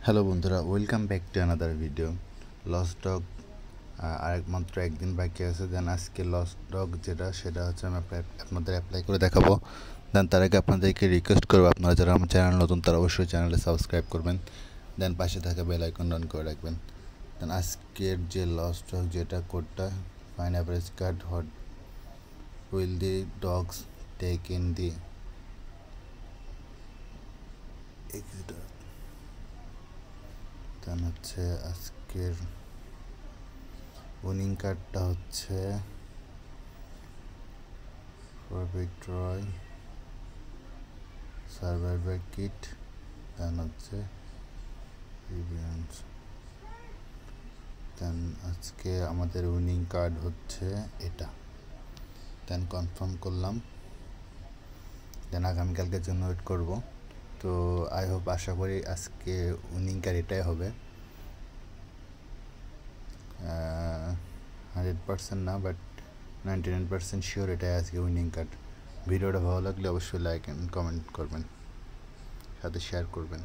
Hello বন্ধুরা, welcome back to another video. Lost dog মাত্র একদিন বাকি আছে। দেন আজকে লস্ট ডগ সেটা হচ্ছে আমি আপনাদের অ্যাপ্লাই করে দেখাবো। দেন তার আগে আপনাদেরকে রিকোয়েস্ট করবো, আপনারা যারা আমার চ্যানেল নতুন তারা অবশ্যই চ্যানেলে সাবস্ক্রাইব করবেন। দেন পাশে থাকা বেল আইকন অন করে রাখবেন। দেন আজকের যে লস্ট ডগ কোডটা, fine average card, what will the dogs take in the then হচ্ছে আজকের উইনিং কার্ডটা হচ্ছে ফরবিট্রয় সার্ভাইভার কিট। দেন হচ্ছে রিভিউন্স। দেন আজকে আমাদের উইনিং কার্ড হচ্ছে এটা। দেন কনফার্ম করলাম। দেন আগামীকালকের জন্য ওয়েট করব। তো আই হোপ, আশা করি আজকে উইনিং কার্ড এটাই হবে। 100% না, বাট 99% শিওর এটাই আজকে উইনিং কার্ড। ভিডিওটা ভালো লাগলে অবশ্যই লাইক অ্যান্ড কমেন্ট করবেন, সাথে শেয়ার করবেন।